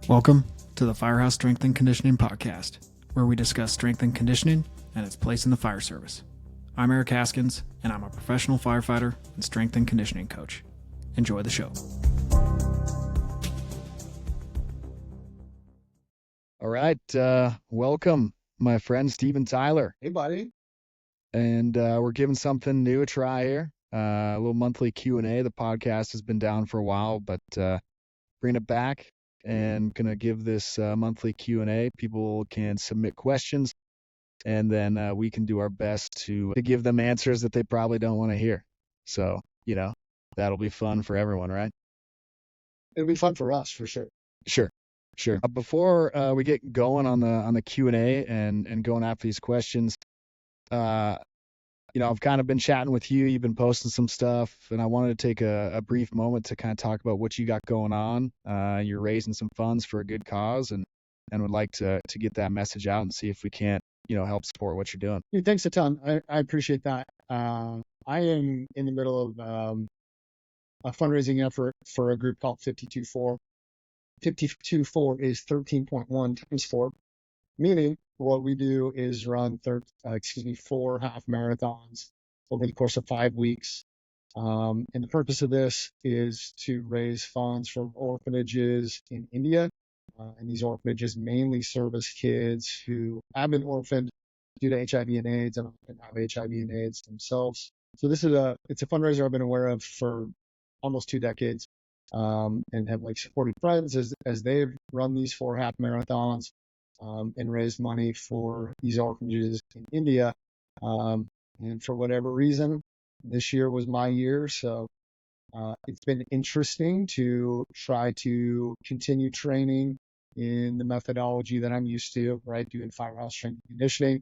Welcome to the Firehouse Strength and Conditioning Podcast, where we discuss strength and conditioning and its place in the fire service. I'm Eric Haskins, and I'm a professional firefighter and strength and conditioning coach. Enjoy the show. All right. Welcome, my friend Stephen Tyler. Hey, buddy. And we're giving something new a try here. A little monthly Q&A. The podcast has been down for a while, but bring it back and going to give this monthly Q&A. People can submit questions, and then we can do our best to give them answers that they probably don't want to hear. So, that'll be fun for everyone, right? It'll be fun for us, for sure. Sure. Before we get going on the Q&A and going after these questions, I've kind of been chatting with you. You've been posting some stuff, and I wanted to take a brief moment to kind of talk about what you got going on. You're raising some funds for a good cause, and would like to get that message out and see if we can't, help support what you're doing. Yeah, thanks a ton. I appreciate that. I am in the middle of a fundraising effort for a group called 52-4. 52-4 is 13.1 times 4, meaning what we do is run 4 half marathons over the course of 5 weeks. And the purpose of this is to raise funds for orphanages in India. And these orphanages mainly service kids who have been orphaned due to HIV and AIDS and often have HIV and AIDS themselves. So this is it's a fundraiser I've been aware of for almost 2 decades, and have supported friends as they've run these 4 half marathons. And raised money for these orphanages in India. And for whatever reason, this year was my year. So it's been interesting to try to continue training in the methodology that I'm used to, right? Doing firehouse strength and conditioning,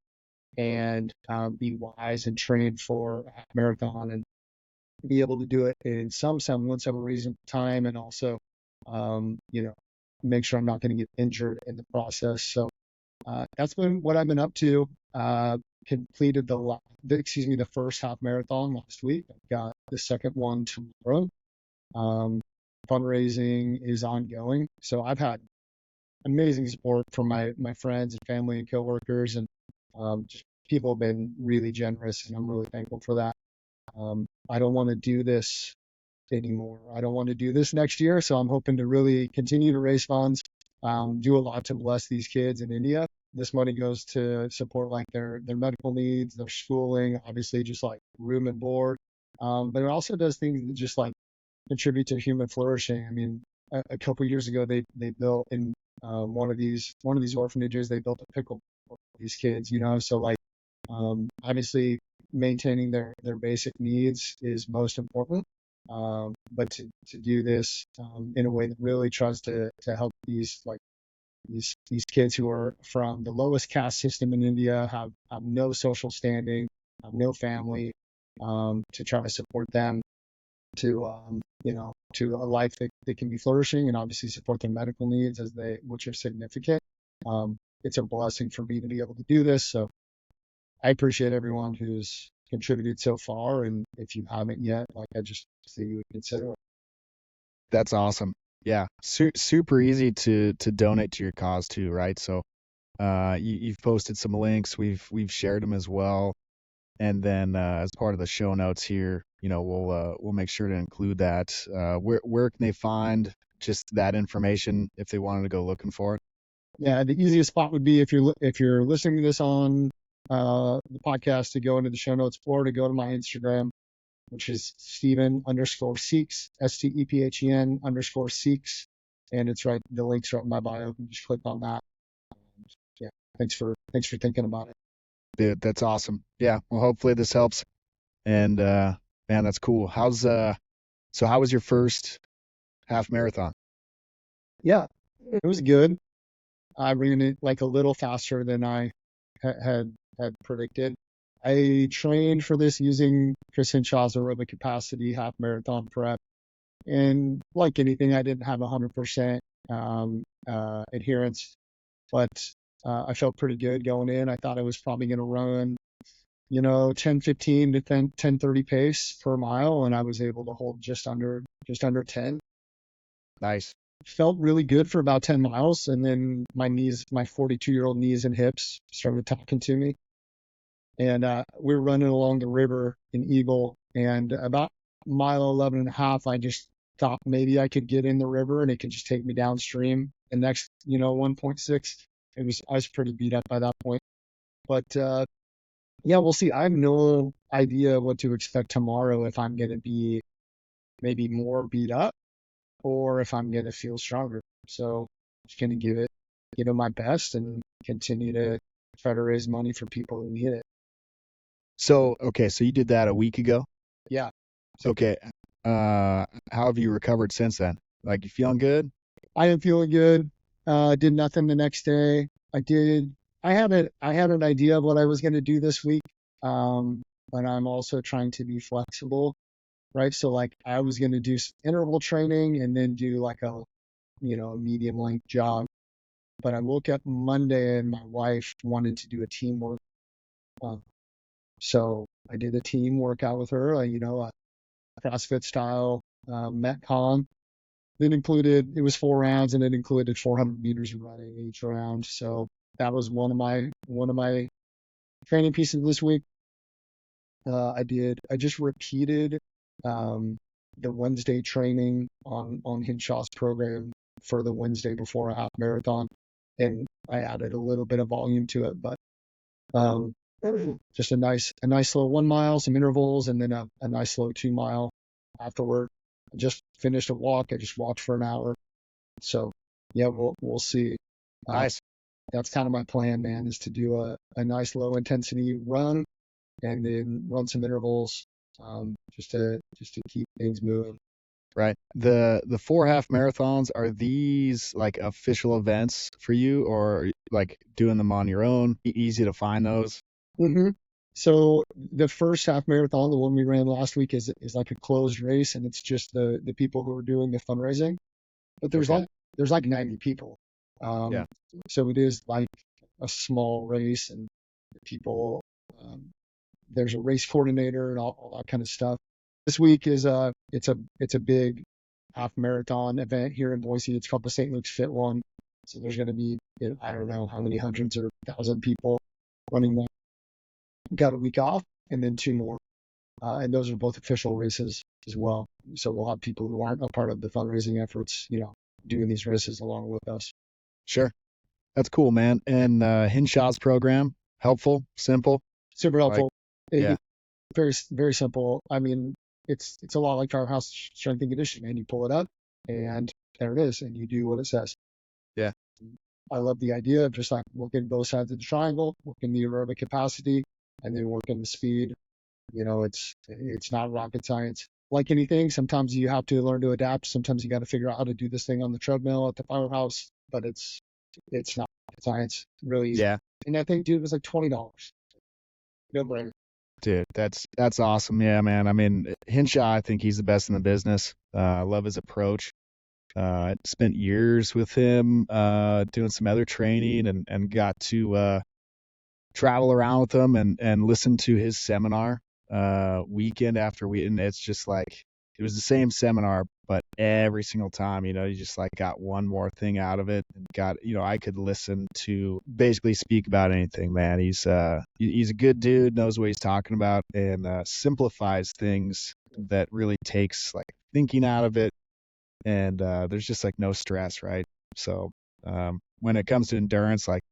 and be wise and trained for a half marathon and be able to do it in some semblance of a reasonable time, and also, make sure I'm not going to get injured in the process. So that's been what I've been up to. Completed the first half marathon last week. I've got the second one tomorrow. Fundraising is ongoing. So I've had amazing support from my friends and family and coworkers, and just people have been really generous, and I'm really thankful for that. I don't want to do this anymore. I don't want to do this next year. So I'm hoping to really continue to raise funds, do a lot to bless these kids in India. This money goes to support their medical needs, their schooling, obviously just room and board. But it also does things that just contribute to human flourishing. I mean, a couple of years ago, they built in one of these orphanages, they built a pickle for these kids, so obviously maintaining their basic needs is most important. But to do this in a way that really tries to help these kids who are from the lowest caste system in India, have no social standing, have no family, to try to support them to to a life that can be flourishing, and obviously support their medical needs which are significant. It's a blessing for me to be able to do this. So I appreciate everyone who's contributed so far, and if you haven't yet, I just say you would consider it. That's awesome. Yeah, super easy to donate to your cause too, right? So you've posted some links, we've shared them as well, and then as part of the show notes here, we'll make sure to include that. Where can they find just that information if they wanted to go looking for it? Yeah, the easiest spot would be if you're listening to this on the podcast, to go into the show notes, or to go to my Instagram, which is Stephen_Seeks, STEPHEN_Seeks. And it's right, the link's right in my bio. You can just click on that. Yeah. Thanks for thinking about it. Dude, that's awesome. Yeah. Well, hopefully this helps. And, man, that's cool. How was your first half marathon? Yeah, it was good. I ran it a little faster than I had predicted. I trained for this using Chris Hinshaw's aerobic capacity half marathon prep. And like anything, I didn't have 100% adherence, but I felt pretty good going in. I thought I was probably going to run, 10:15 to 10:30 pace per mile, and I was able to hold just under 10. Nice. felt really good for about 10 miles. And then my 42-year-old knees and hips started talking to me. And we were running along the river in Eagle. And about mile 11 and a half, I just thought maybe I could get in the river and it could just take me downstream. And next, 1.6, I was pretty beat up by that point. But yeah, we'll see. I have no idea what to expect tomorrow, if I'm going to be maybe more beat up or if I'm going to feel stronger. So I'm just going to give it my best and continue to try to raise money for people who need it. So, okay, so you did that a week ago? Yeah. Okay. How have you recovered since then? Like, you feeling good? I am feeling good. Did nothing the next day. I had an idea of what I was going to do this week. But I'm also trying to be flexible, right? So like I was going to do some interval training and then do like a medium length jog. But I woke up Monday and my wife wanted to do a teamwork. So I did a team workout with her, a CrossFit style, Metcon. It was 4 rounds and it included 400 meters of running each round. So that was one of my training pieces this week. I just repeated the Wednesday training on Hinshaw's program for the Wednesday before a half marathon, and I added a little bit of volume to it, but just a nice slow 1 mile, some intervals, and then a nice slow 2 mile afterward. I just finished a walk. I just walked for an hour. So yeah, we'll see. Nice. That's kind of my plan, man, is to do a nice low intensity run and then run some intervals, just to keep things moving. Right. The 4 half marathons, are these like official events for you, or like doing them on your own? Easy to find those? Mm-hmm. So the first half marathon, the one we ran last week, is like a closed race, and it's just the people who are doing the fundraising. But there's like 90 people. Yeah. So it is like a small race, and people. There's a race coordinator and all that kind of stuff. This week is it's a big half marathon event here in Boise. It's called the St. Luke's Fit One. So there's going to be, I don't know how many hundreds or thousand people running that. Got a week off and then 2 more. And those are both official races as well. So we'll have people who aren't a part of the fundraising efforts, doing these races along with us. Sure. That's cool, man. And Hinshaw's program, helpful, simple? Super helpful. Yeah. Very, very simple. I mean, it's a lot like our house strength and conditioning, man. You pull it up and there it is, and you do what it says. Yeah. I love the idea of just like working both sides of the triangle, working the aerobic capacity, and then working the speed. It's not rocket science. Like anything, sometimes you have to learn to adapt. Sometimes you got to figure out how to do this thing on the treadmill at the firehouse, but it's not rocket science. Really easy. Yeah. And I think, dude, it was like $20. No brainer. Dude, that's awesome. Yeah, man. I mean, Hinshaw, I think he's the best in the business. I love his approach. I spent years with him doing some other training and got to travel around with him and listen to his seminar weekend after weekend. And it's just like, it was the same seminar, but every single time, you just like got one more thing out of it and got, I could listen to basically speak about anything, man. He's a good dude, knows what he's talking about, and simplifies things that really takes like thinking out of it. And there's just like no stress, right? So when it comes to endurance, like,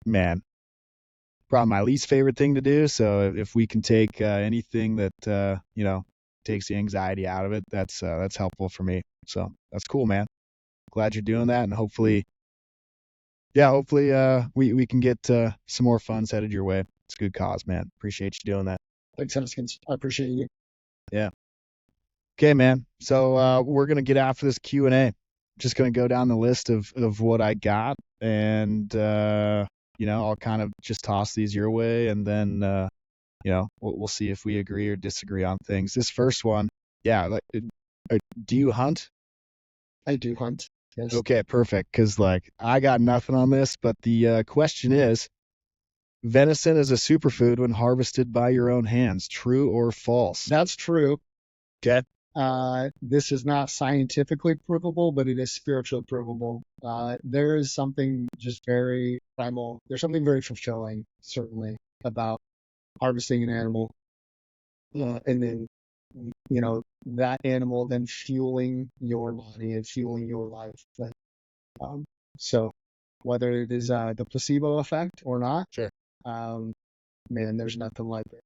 man, probably my least favorite thing to do. So if we can take anything that, takes the anxiety out of it, that's helpful for me. So that's cool, man. Glad you're doing that, and hopefully we can get some more funds headed your way. It's a good cause, man. Appreciate you doing that. Thanks, Haskins. I appreciate you. Yeah. Okay, man. So we're gonna get after this Q&A. Just gonna go down the list of what I got, and I'll kind of just toss these your way, and then we'll see if we agree or disagree on things. This first one, yeah, like, do you hunt? I do hunt. Yes. Okay, perfect. Because like I got nothing on this, but the question is, venison is a superfood when harvested by your own hands. True or false? That's true. Okay. This is not scientifically provable, but it is spiritually provable. There is something just very primal. There's something very fulfilling, certainly, about harvesting an animal, and then, that animal then fueling your body and fueling your life. Um, so whether it is the placebo effect or not, Sure. man, there's nothing like it.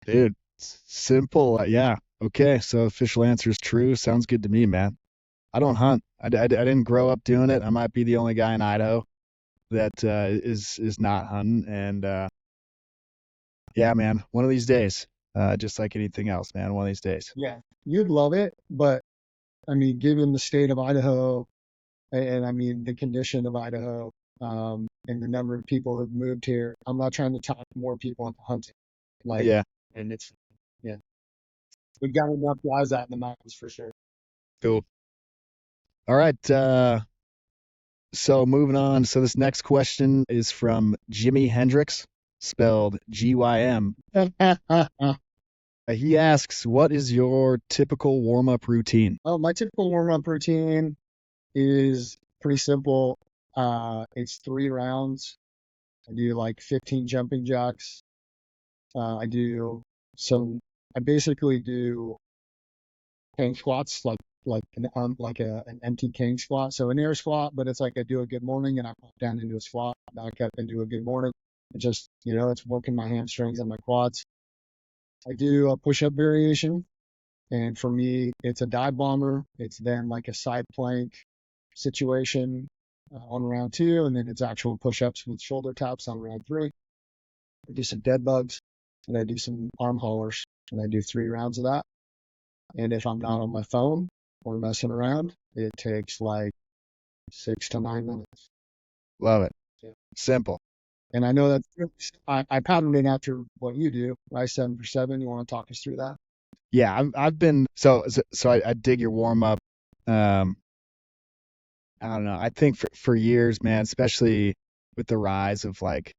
Dude, simple. Yeah. Okay. So official answer is true. Sounds good to me, man. I don't hunt. I didn't grow up doing it. I might be the only guy in Idaho that is not hunting. And yeah, man, one of these days, just like anything else, man, one of these days. Yeah, you'd love it, but I mean, given the state of Idaho, and I mean the condition of Idaho, and the number of people who've moved here, I'm not trying to talk more people into hunting. Like, Yeah. and yeah, we've got enough guys out in the mountains for sure. Cool. All right. So moving on. So this next question is from Jimi Hendrix, spelled Gym. He asks, "What is your typical warm-up routine?" Well, my typical warm-up routine is pretty simple. It's 3 rounds. I do like 15 jumping jacks. I basically do king squats, like an empty king squat. So an air squat, but it's like I do a good morning and I pop down into a squat, back up and do a good morning. It just, it's working my hamstrings and my quads. I do a push-up variation, and for me, it's a dive bomber. It's then like a side plank situation on round 2, and then it's actual push-ups with shoulder taps on round 3. I do some dead bugs, and I do some arm haulers, and I do 3 rounds of that. And if I'm not on my phone or messing around, it takes like 6 to 9 minutes. Love it. Yeah. Simple. And I know that I patterned it after what you do, right? 7 for 7. You want to talk us through that? Yeah, I've been so I dig your warm up. I don't know. I think for years, man, especially with the rise of like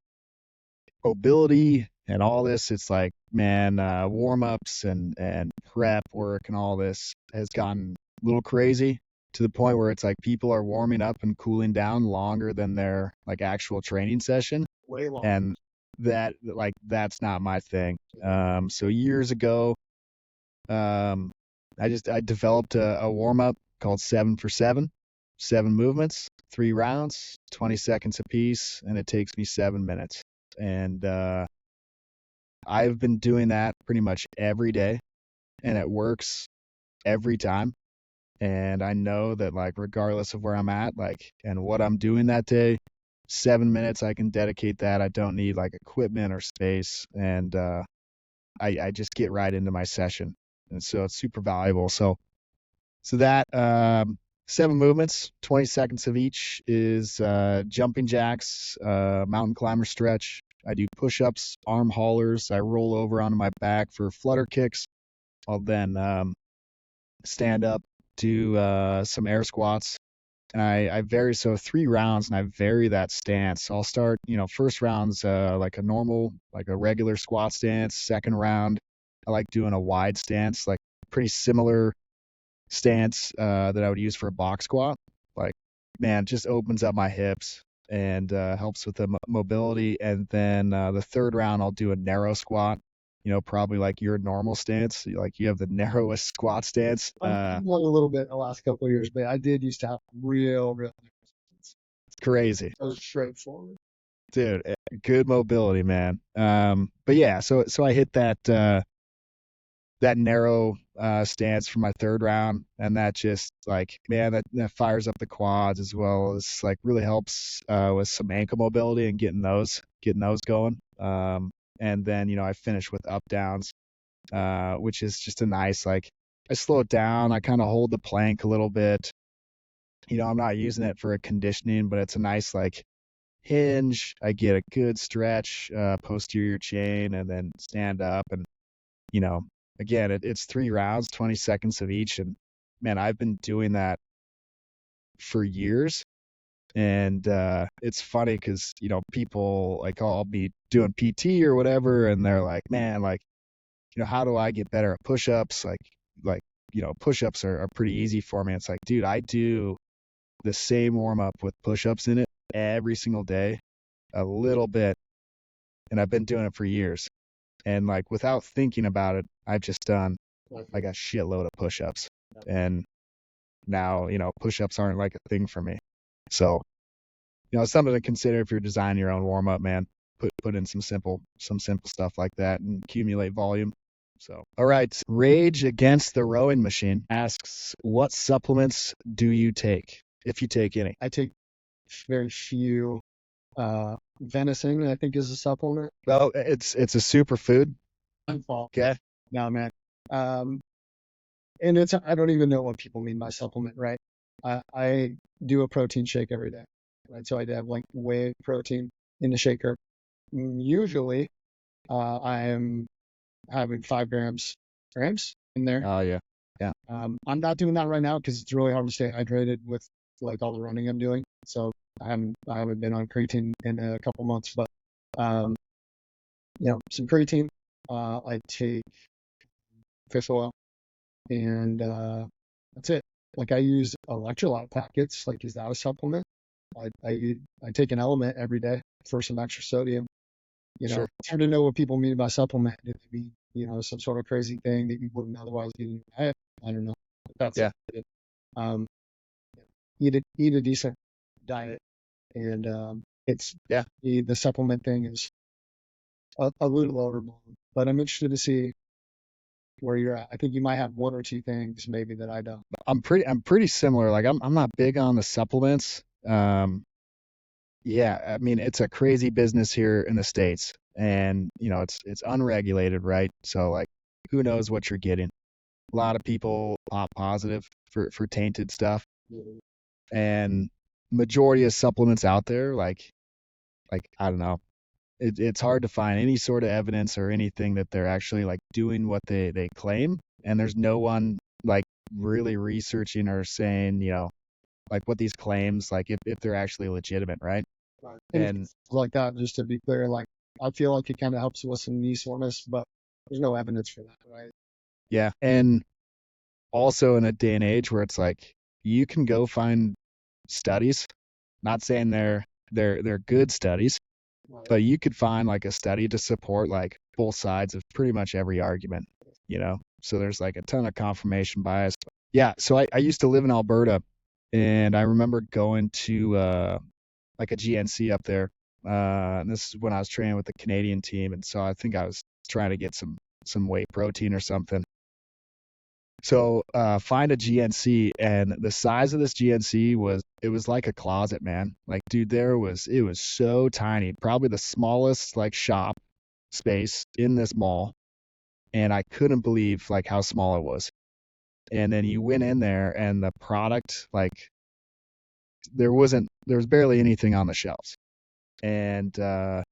mobility and all this, it's like, man, warm ups and prep work and all this has gotten a little crazy to the point where it's like people are warming up and cooling down longer than their like actual training session. Way long. And that's not my thing. So years ago, I developed a warm up called 7 for 7, 7 movements, 3 rounds, 20 seconds apiece, and it takes me 7 minutes. And I've been doing that pretty much every day, and it works every time. And I know that like regardless of where I'm at, like and what I'm doing that day, 7 minutes I can dedicate that. I don't need like equipment or space, and I just get right into my session, and so it's super valuable. So that 7 movements, 20 seconds of each is jumping jacks, mountain climber stretch. I do push-ups, arm haulers. I roll over onto my back for flutter kicks. I'll then stand up, do some air squats. And I vary, so 3 rounds, and I vary that stance. I'll start, first round's like a normal, like a regular squat stance. Second round, I like doing a wide stance, like pretty similar stance that I would use for a box squat. Like, man, just opens up my hips and helps with the mobility. And then the third round, I'll do a narrow squat. Probably like your normal stance, like you have the narrowest squat stance. I've won a little bit the last couple of years, but I did used to have real. It's crazy. That was straightforward. Dude, good mobility, man. But yeah, so I hit that narrow stance for my third round, and that just like, man, that fires up the quads as well as like really helps with some ankle mobility and getting those going. And then, I finish with up downs, which is just a nice, like, I slow it down. I kind of hold the plank a little bit. I'm not using it for a conditioning, but it's a nice, like, hinge. I get a good stretch, posterior chain, and then stand up. And, again, it's 3 rounds, 20 seconds of each. And, man, I've been doing that for years. And it's funny because, people like, I'll be doing PT or whatever, and they're like, man, like, how do I get better at push-ups? Like, like, push-ups are pretty easy for me. It's like, dude, I do the same warm-up with push-ups in it every single day, a little bit, and I've been doing it for years. And like, without thinking about it, I've just done like a shitload of push-ups. And now, push-ups aren't like a thing for me. So, it's something to consider if you're designing your own warm-up, man. Put in some simple stuff like that and accumulate volume. So, all right. Rage Against the Rowing Machine asks, what supplements do you take, if you take any? I take very few. Venison, I think, is a supplement. Oh, it's a superfood. Okay. No, man. And I don't even know what people mean by supplement, right? I do a protein shake every day, right? So I have like whey protein in the shaker. Usually, I am having 5 grams in there. Oh, yeah. Yeah. I'm not doing that right now because it's really hard to stay hydrated with like all the running I'm doing. So I haven't been on creatine in a couple months, but some creatine. I take fish oil, and that's it. Like, I use electrolyte packets. Like, is that a supplement? I take an element every day for some extra sodium. Sure. It's hard to know what people mean by supplement. It could be, some sort of crazy thing that you wouldn't otherwise get in your diet. I don't know. But that's it. Eat a decent diet, and the supplement thing is a little overblown. But I'm interested to see where you're at. I think you might have one or two things maybe that I don't. I'm pretty similar. Like, I'm not big on the supplements. Yeah, I mean, it's a crazy business here in the States, and it's unregulated, right? So like, who knows what you're getting? A lot of people pop positive for tainted stuff, and majority of supplements out there, like I don't know, it's hard to find any sort of evidence or anything that they're actually like doing what they claim, and there's no one like really researching or saying, like what these claims, like if they're actually legitimate, right? And like that, just to be clear, like, I feel like it kind of helps with some knee soreness, but there's no evidence for that, right? Yeah, and also in a day and age where it's like you can go find studies, not saying they're good studies, but you could find like a study to support like both sides of pretty much every argument, So there's like a ton of confirmation bias. Yeah, so I used to live in Alberta, and I remember going to like a GNC up there. And this is when I was training with the Canadian team, and so I think I was trying to get some whey protein or something. So find a GNC, and the size of this GNC was like a closet, man. Like, dude, it was so tiny, probably the smallest like shop space in this mall, and I couldn't believe like how small it was. And then you went in there, and the product, like, there was barely anything on the shelves. And I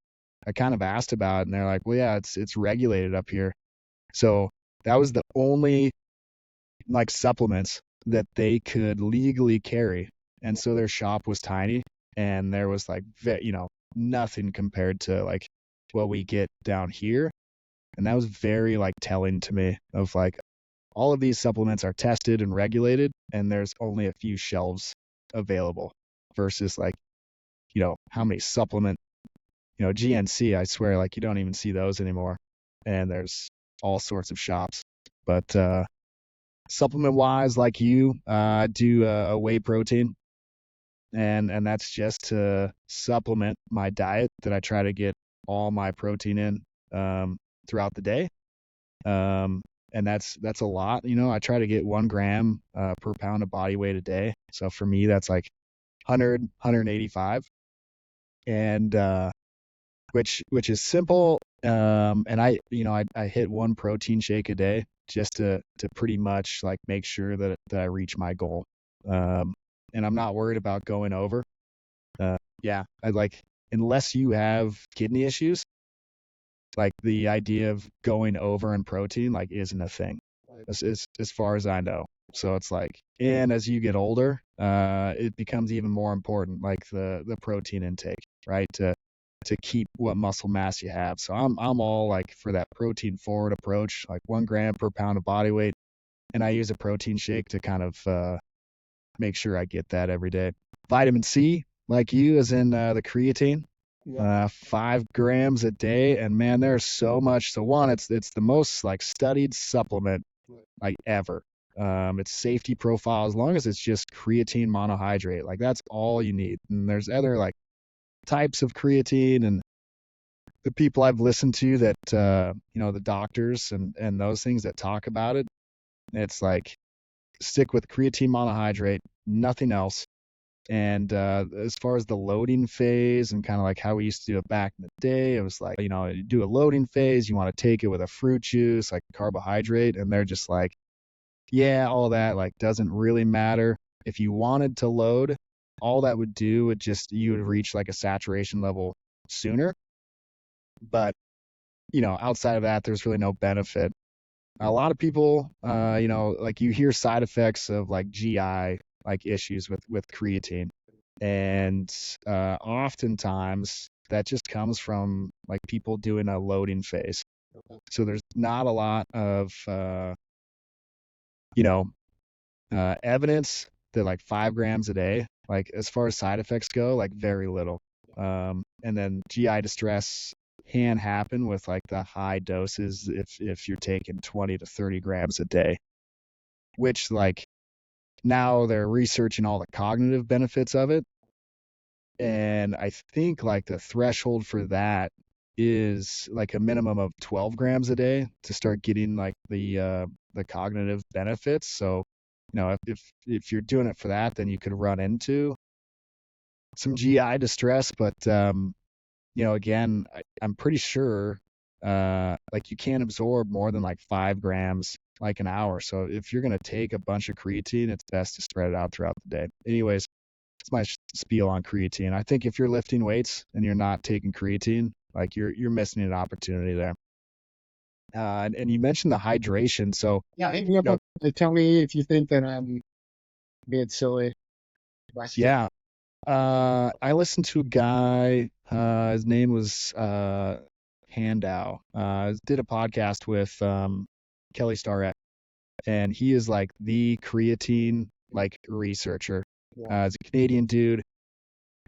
kind of asked about it, and they're like, well, yeah, it's regulated up here. So that was the only like supplements that they could legally carry. And so their shop was tiny, and there was like, nothing compared to like what we get down here. And that was very like telling to me of like, all of these supplements are tested and regulated, and there's only a few shelves available versus like, how many supplement, GNC, I swear, like, you don't even see those anymore. And there's all sorts of shops. But supplement wise, like you, I do a whey protein, and that's just to supplement my diet that I try to get all my protein in throughout the day. And that's a lot. I try to get 1 gram per pound of body weight a day. So for me, that's like 185, and which is simple. And I hit 1 protein shake a day just to pretty much like make sure that I reach my goal. And I'm not worried about going over. I like, unless you have kidney issues, like the idea of going over in protein like isn't a thing, as far as I know. So it's like, and as you get older, it becomes even more important, like the protein intake, right? To keep what muscle mass you have. So I'm all like for that protein forward approach, like 1 gram per pound of body weight. and I use a protein shake to kind of make sure I get that every day. Vitamin C, like you, is in the creatine. 5 grams a day, and man, there's so much. So one, it's the most like studied supplement like ever. Its safety profile, as long as it's just creatine monohydrate, like that's all you need. And there's other like types of creatine, and the people I've listened to that the doctors and those things that talk about it, it's like stick with creatine monohydrate, nothing else. And as far as the loading phase and kind of like how we used to do it back in the day, it was like, you do a loading phase, you want to take it with a fruit juice, like carbohydrate, and they're just like, yeah, all that like doesn't really matter. If you wanted to load, all that would do would just, you would reach like a saturation level sooner. But, outside of that, there's really no benefit. A lot of people, like you hear side effects of like GI like issues with creatine, and oftentimes that just comes from like people doing a loading phase. So there's not a lot of evidence that like 5 grams a day, like as far as side effects go, like very little. And then GI distress can happen with like the high doses if you're taking 20 to 30 grams a day, which like now they're researching all the cognitive benefits of it. And I think like the threshold for that is like a minimum of 12 grams a day to start getting like the cognitive benefits. So, if you're doing it for that, then you could run into some GI distress. But, again, I'm pretty sure like you can't absorb more than like 5 grams like an hour. So if you're going to take a bunch of creatine, it's best to spread it out throughout the day. Anyways, it's my spiel on creatine. I think if you're lifting weights and you're not taking creatine, like you're missing an opportunity there. And you mentioned the hydration. So Yeah, hit me up. Tell me if you think that I'm being silly. yeah, I listened to a guy. His name was Handow. Did a podcast with Kelly Starrett, and he is like the creatine like researcher. He's a Canadian dude,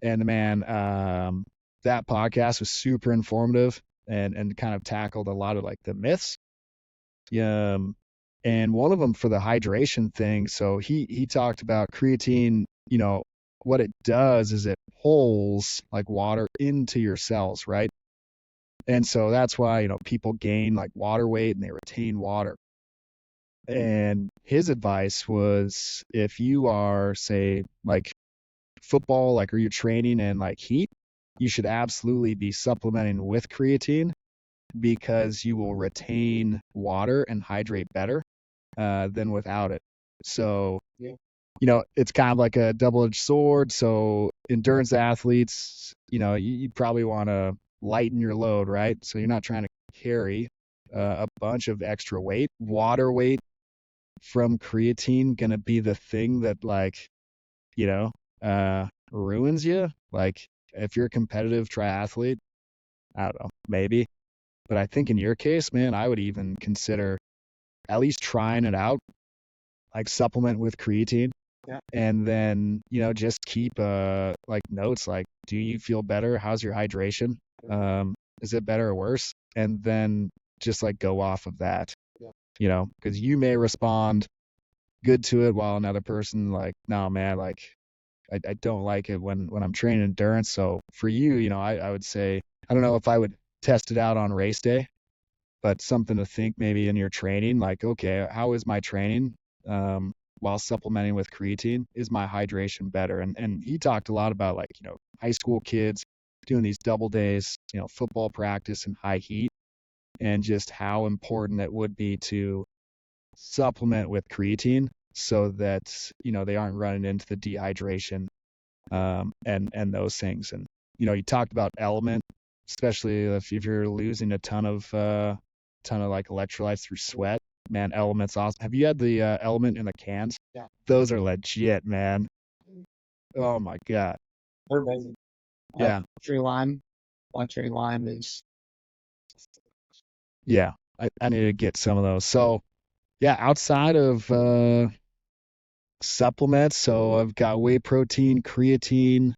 and the man, that podcast was super informative and kind of tackled a lot of like the myths. And one of them for the hydration thing. So he talked about creatine. What it does is it pulls like water into your cells, right? And so that's why people gain like water weight and they retain water. And his advice was, if you are, say, like football, like, or you're training in like heat, you should absolutely be supplementing with creatine because you will retain water and hydrate better than without it. So, it's kind of like a double-edged sword. So endurance athletes, you probably want to lighten your load, right? So you're not trying to carry a bunch of extra weight. Water weight from creatine going to be the thing that like, ruins you. Like if you're a competitive triathlete, I don't know, maybe. But I think in your case, man, I would even consider at least trying it out, like supplement with creatine. Yeah. And then, just keep like notes like, do you feel better? How's your hydration? Is it better or worse? And then just like go off of that, because you may respond good to it while another person like, no, man, like I don't like it when I'm training endurance. So for you, I would say, I don't know if I would test it out on race day, but something to think maybe in your training, like, okay, how is my training? While supplementing with creatine, is my hydration better? And he talked a lot about like, high school kids doing these double days, football practice in high heat, and just how important it would be to supplement with creatine so that, they aren't running into the dehydration, and those things. And, you talked about element, especially if you're losing a ton of like electrolytes through sweat. Man, Element's awesome. Have you had the Element in the cans? Yeah. Those are legit, man. Oh my God. They're amazing. Yeah. Cherry lime is. Yeah. I need to get some of those. So Yeah, outside of supplements, so I've got whey protein, creatine,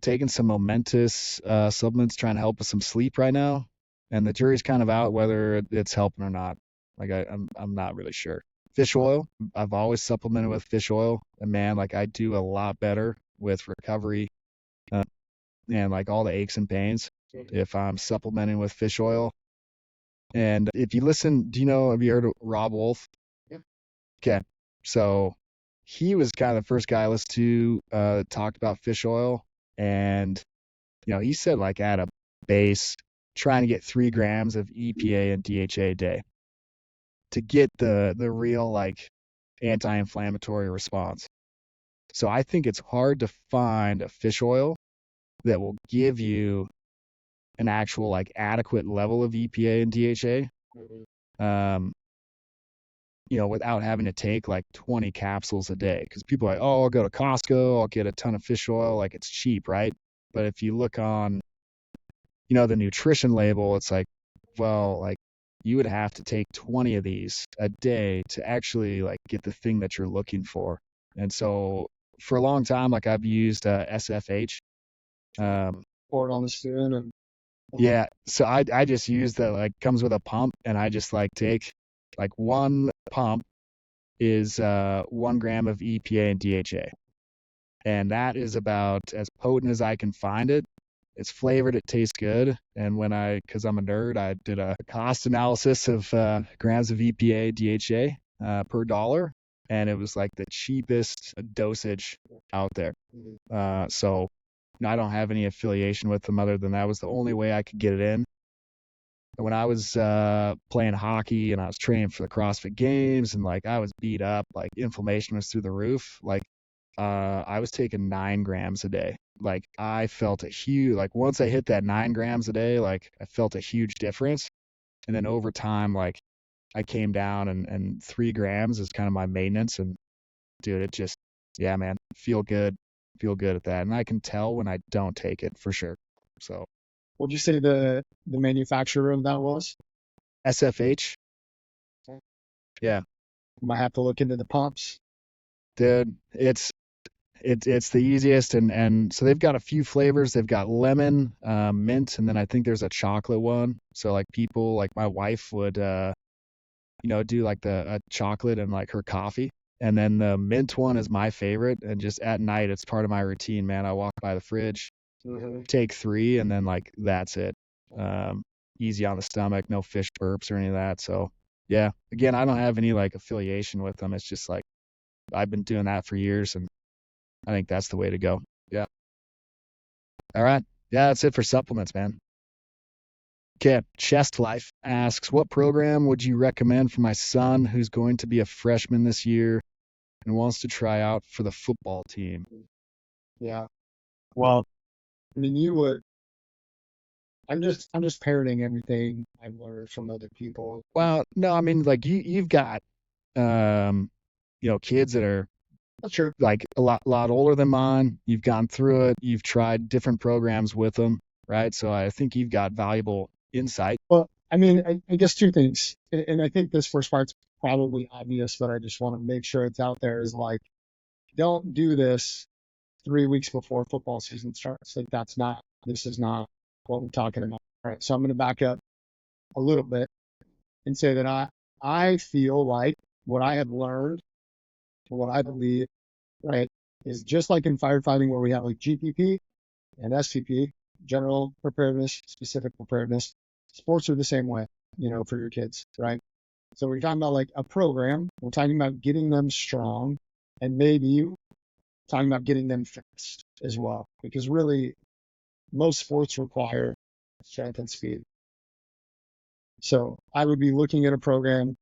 taking some momentous supplements, trying to help with some sleep right now, and the jury's kind of out whether it's helping or not. Like I'm not really sure. Fish oil, I've always supplemented with fish oil, and man, like I do a lot better with recovery uh, and like all the aches and pains if I'm supplementing with fish oil. And if you listen, have you heard of Rob Wolf? Yeah. Okay, so he was kind of the first guy I listened to that talked about fish oil, and he said like at a base, trying to get 3 grams of EPA and DHA a day to get the real like anti-inflammatory response. So I think it's hard to find a fish oil that will give you an actual like adequate level of EPA and DHA. Um, without having to take like 20 capsules a day. Because people are like, oh, I'll go to Costco, I'll get a ton of fish oil, like it's cheap, right? But if you look on, the nutrition label, it's like, well, like you would have to take 20 of these a day to actually like get the thing that you're looking for. And so for a long time, like I've used SFH. Pour it on the spoon and Yeah, so I just use the like comes with a pump, and I just like take like one pump is 1 gram of EPA and DHA, and that is about as potent as I can find it. It's flavored, it tastes good, and because I'm a nerd, I did a cost analysis of grams of EPA, DHA per dollar, and it was like the cheapest dosage out there. So I don't have any affiliation with them other than that was the only way I could get it in. And when I was playing hockey and I was training for the CrossFit Games and like I was beat up, like inflammation was through the roof, like I was taking 9 grams a day. Like I felt like once I hit that 9 grams a day, like I felt a huge difference. And then over time, like I came down and 3 grams is kind of my maintenance. And dude, it just, yeah, man, feel good at that. And I can tell when I don't take it for sure. So what'd you say the manufacturer of that was? SFH, yeah, Might have to look into the pumps. dude, it's the easiest, and so they've got a few flavors. They've got lemon, mint, and then I think there's a chocolate one. So like people like my wife would do like a chocolate and like her coffee. And then the mint one is my favorite, and just at night it's part of my routine, man. I walk by the fridge, take 3, and then like that's it. Easy on the stomach, no fish burps or any of that. So yeah, again, I don't have any like affiliation with them. It's just like I've been doing that for years, and I think that's the way to go. Yeah. All right. Yeah, that's it for supplements, man. Okay. Chest Life asks, what program would you recommend for my son who's going to be a freshman this year and wants to try out for the football team? Yeah. Well, I mean, you would. I'm just parroting everything I've learned from other people. Well, no, I mean, like you've got, kids that are That's true. like a lot older than mine. You've gone through it. You've tried different programs with them, right? So I think you've got valuable insight. Well, I mean, I guess 2 things, and I think this first part's probably obvious, but I just want to make sure it's out there. Is like, don't do this 3 weeks before football season starts. Like this is not what we're talking about. All right, so I'm going to back up a little bit and say that I feel like what I have learned, or what I believe, right, is just like in firefighting where we have like GPP and SPP, general preparedness, specific preparedness. Sports are the same way, for your kids, right? So we're talking about like a program. We're talking about getting them strong, and maybe talking about getting them fast as well, because really most sports require strength and speed. So I would be looking at a program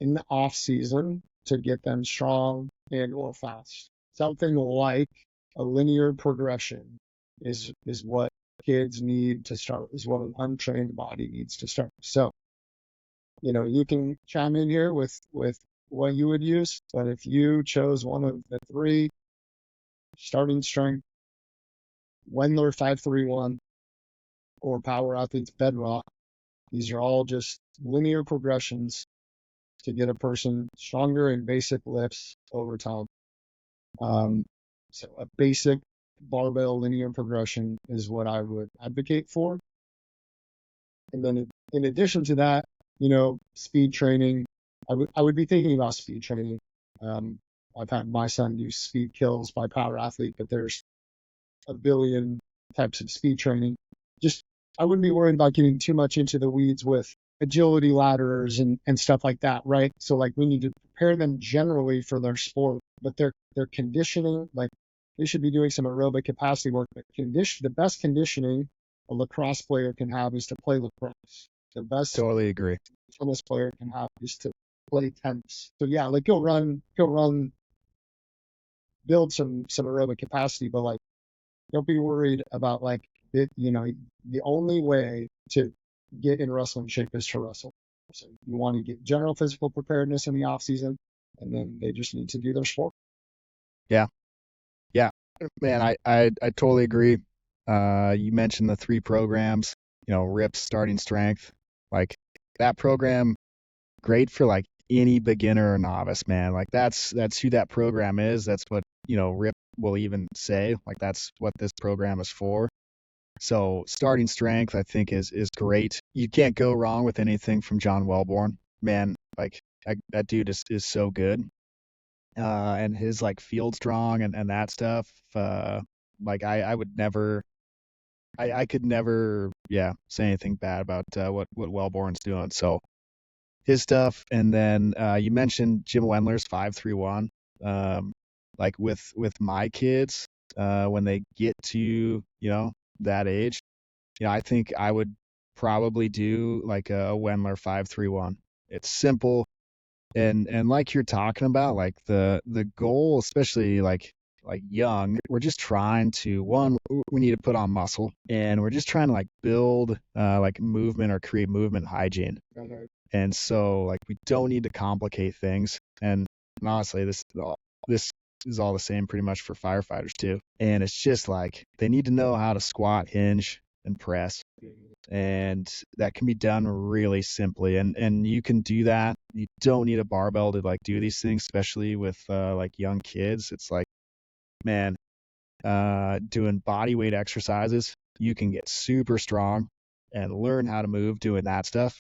in the off season to get them strong and or fast. Something like a linear progression is what kids need to start, is what an untrained body needs to start. So, you can chime in here with what you would use, but if you chose one of the 3, starting strength, Wendler 531, or Power Athletes Bedrock, these are all just linear progressions to get a person stronger in basic lifts over time. So a basic barbell linear progression is what I would advocate for. And then in addition to that, speed training, I would be thinking about speed training. I've had my son do speed kills by Power Athlete, but there's a billion types of speed training. I wouldn't be worried about getting too much into the weeds with agility ladders and stuff like that, right? So like we need to prepare them generally for their sport, but their conditioning, like they should be doing some aerobic capacity work. But the best conditioning a lacrosse player can have is to play lacrosse. The best Totally agree. tennis player can have is to play tennis. So yeah, like go run, build some aerobic capacity, but like don't be worried about like it. The only way to get in wrestling shape is to wrestle. So you want to get general physical preparedness in the off season, and then they just need to do their sport. Yeah, man, I totally agree. You mentioned the 3 programs, RIPS, starting strength, like that program, great for like any beginner or novice, man. Like that's who that program is. That's what, RIP will even say, like that's what this program is for. So starting strength, I think is great. You can't go wrong with anything from John Wellborn, man. Like that dude is so good. And his like field strong and that stuff. Like I would never, I could never, say anything bad about what Wellborn's doing. So his stuff, and then you mentioned Jim Wendler's 5-3-1. Like with my kids, when they get to that age, I think I would probably do like a Wendler 5-3-1. It's simple, and like you're talking about, like the goal, especially like young, we're just trying to, we need to put on muscle, and we're just trying to like build like movement or create movement hygiene. And so like we don't need to complicate things. And honestly, this is all the same pretty much for firefighters too. And it's just like they need to know how to squat, hinge, and press. And that can be done really simply. And you can do that. You don't need a barbell to like do these things, especially with like young kids. It's like, man, doing body weight exercises, you can get super strong and learn how to move doing that stuff.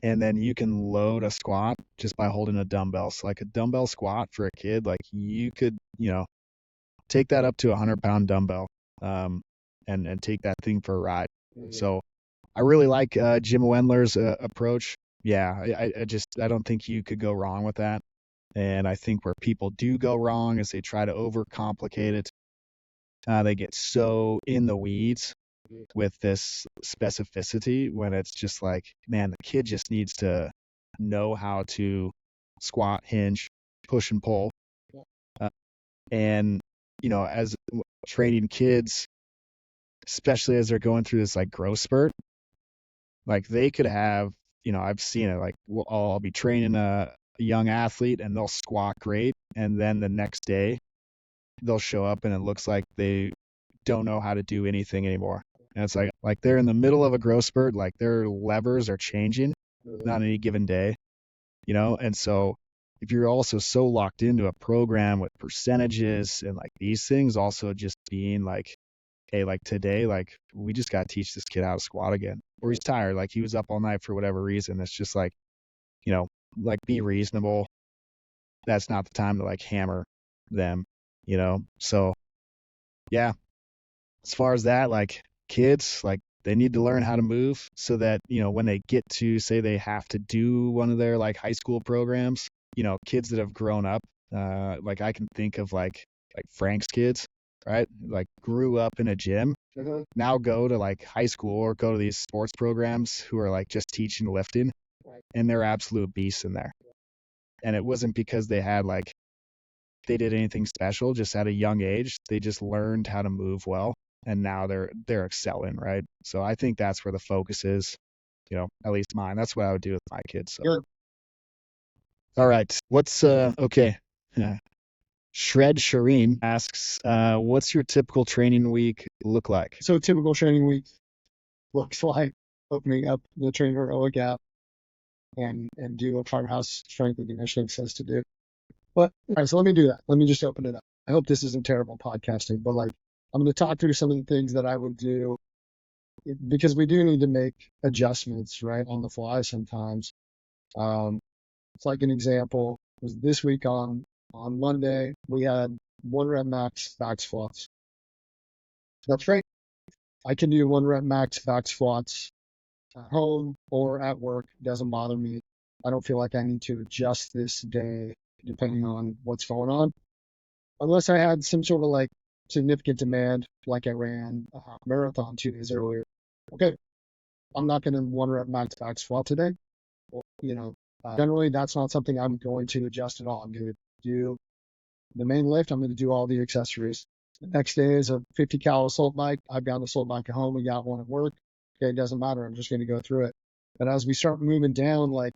And then you can load a squat just by holding a dumbbell. So like a dumbbell squat for a kid, like you could, take that up to a 100-pound dumbbell, and take that thing for a ride. So I really like Jim Wendler's approach. Yeah, I don't think you could go wrong with that. And I think where people do go wrong is they try to overcomplicate it. They get so in the weeds with this specificity when it's just like, man, the kid just needs to know how to squat, hinge, push and pull. And, as training kids, especially as they're going through this like growth spurt, like they could have, I've seen it, like I'll be training a young athlete and they'll squat great. And then the next day they'll show up and it looks like they don't know how to do anything anymore. And it's like they're in the middle of a growth spurt, like their levers are changing on any given day, and so if you're also so locked into a program with percentages and like these things, also just being like, hey, like today, like we just got to teach this kid how to squat again, or he's tired, like he was up all night for whatever reason. It's just like, like be reasonable. That's not the time to like hammer them, so yeah, as far as that, like kids, like they need to learn how to move so that, when they get to, say they have to do one of their like high school programs, kids that have grown up, like I can think of like Frank's kids, right? Like grew up in a gym, now go to like high school or go to these sports programs who are like just teaching lifting, and they're absolute beasts in there. And it wasn't because they did anything special, just at a young age, they just learned how to move well. And now they're excelling, right? So I think that's where the focus is, at least mine. That's what I would do with my kids. So. Sure. All right. What's okay. Shred Shireen asks, what's your typical training week look like? So typical training week looks like opening up the trainer heroic app, and do what Firehouse Strength and Conditioning says to do. But all right, so let me do that. Let me just open it up. I hope this isn't terrible podcasting, but like I'm going to talk through some of the things that I would do because we do need to make adjustments, right, on the fly sometimes. It's like an example was this week on Monday, we had 1 rep max back squats. That's great. I can do 1 rep max back squats at home or at work. It doesn't bother me. I don't feel like I need to adjust this day depending on what's going on. Unless I had some sort of like significant demand, like I ran a half marathon 2 days earlier. Okay, I'm not going to 1 rep max back squat today. Generally that's not something I'm going to adjust at all. I'm going to do the main lift. I'm going to do all the accessories. The next day is a 50 cal assault bike. I've got an assault bike at home. We got one at work. Okay, it doesn't matter. I'm just going to go through it. But as we start moving down, like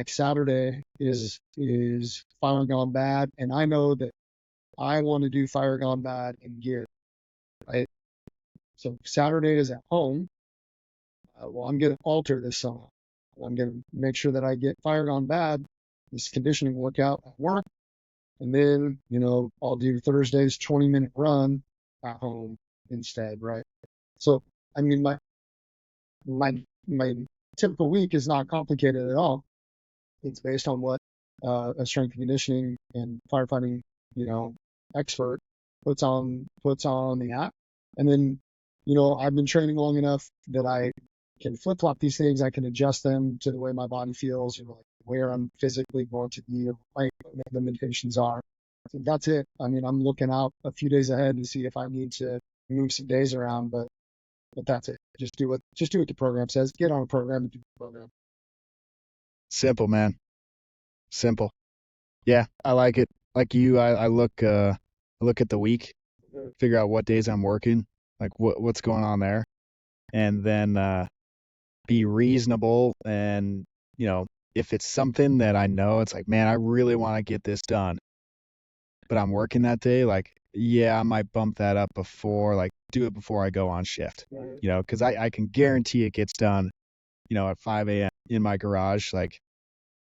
Saturday is Fire Gone Bad, and I know that I want to do Fire Gone Bad in gear, right? So Saturday is at home. I'm going to alter this song. I'm going to make sure that I get Fire Gone Bad, this conditioning workout at work, and then I'll do Thursday's 20-minute run at home instead, right? So I mean my typical week is not complicated at all. It's based on what a strength and conditioning and firefighting, expert puts on the app. And then, I've been training long enough that I can flip flop these things. I can adjust them to the way my body feels, like where I'm physically going to be, what my limitations are. So that's it. I mean, I'm looking out a few days ahead to see if I need to move some days around, but that's it. Just do what the program says. Get on a program and do the program. Simple, man. Simple. Yeah, I like it. Like you, I look at the week, figure out what days I'm working, like what's going on there, and then be reasonable. And if it's something that I know, it's like, man, I really want to get this done, but I'm working that day, like, yeah, I might bump that up before, like, do it before I go on shift, because I can guarantee it gets done, at 5 a.m. in my garage, like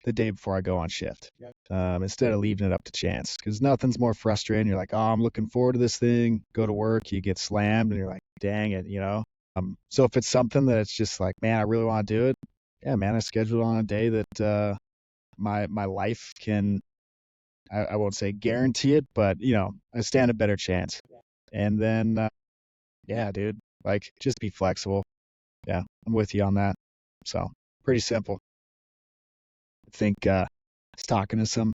the day before I go on shift, instead of leaving it up to chance, because nothing's more frustrating. You're like, oh, I'm looking forward to this thing, go to work, you get slammed, and you're like, dang it, So if it's something that it's just like, man, I really want to do it, yeah, man, I schedule it on a day that my life can, I won't say guarantee it, but I stand a better chance. And then yeah, dude, like, just be flexible. Yeah, I'm with you on that. So pretty simple. I think I was talking to some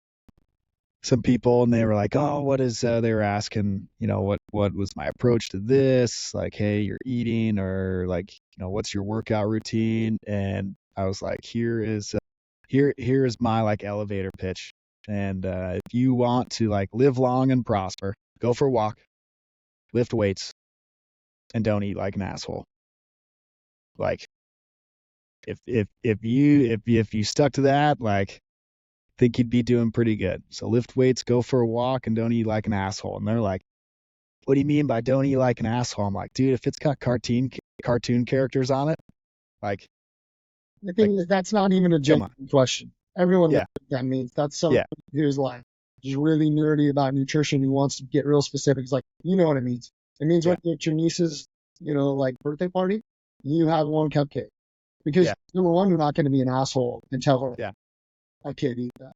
people, and they were like, oh, what is they were asking, what was my approach to this, like, hey, you're eating, or like, what's your workout routine? And I was like, here is my like elevator pitch. And if you want to like live long and prosper, go for a walk, lift weights, and don't eat like an asshole. Like, if you stuck to that, like, I think you'd be doing pretty good. So lift weights, go for a walk, and don't eat like an asshole. And they're like, what do you mean by don't eat like an asshole? I'm like, dude, if it's got cartoon characters on it, like, The thing is, that's not even a genuine question. Everyone knows what that means. That's someone who's like just really nerdy about nutrition, who wants to get real specific. It's like, you know what it means. It means when you're at your niece's, like birthday party, you have one cupcake. Because number one, you're not going to be an asshole and tell her, I can't eat that.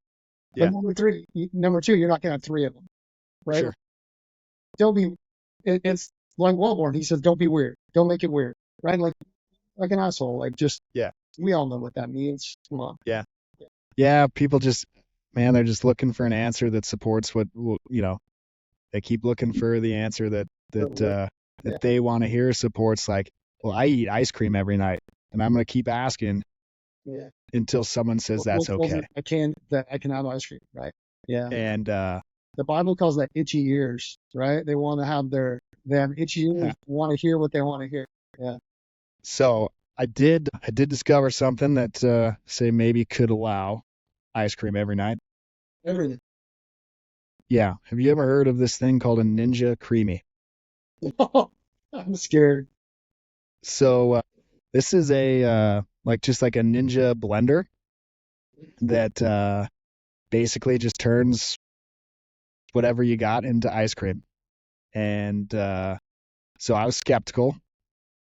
But number two, you're not going to have 3 of them, right? Sure. Don't be. It's like Walborn. He says, don't be weird. Don't make it weird, right? Like an asshole. Like, just we all know what that means. Come on. Yeah. People just, man, they're just looking for an answer that supports what They keep looking for the answer that they want to hear supports. Like, well, I eat ice cream every night, and I'm going to keep asking until someone says that's okay. I can have ice cream, right? Yeah. And the Bible calls that itchy ears, right? They want to have they have itchy ears, want to hear what they want to hear. Yeah. So I did discover something that say maybe could allow ice cream every night. Everything. Yeah. Have you ever heard of this thing called a Ninja Creamy? I'm scared. So this is a like just like a ninja blender that basically just turns whatever you got into ice cream. And so I was skeptical,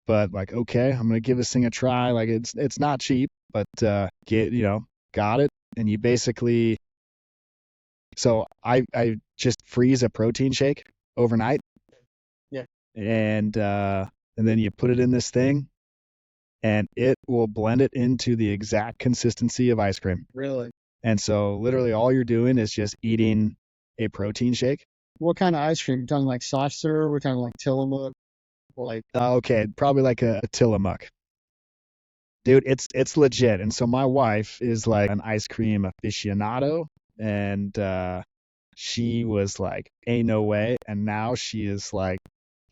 but like, okay, I'm gonna give this thing a try. Like it's not cheap, but got it. And you basically, so I just freeze a protein shake overnight. Yeah. And then you put it in this thing, and it will blend it into the exact consistency of ice cream. Really? And so literally all you're doing is just eating a protein shake. What kind of ice cream? You're talking like soft serve? We're talking like Tillamook? Like, Okay, probably like a Tillamook. Dude, it's legit. And so my wife is like an ice cream aficionado, and she was like, ain't no way. And now she is like,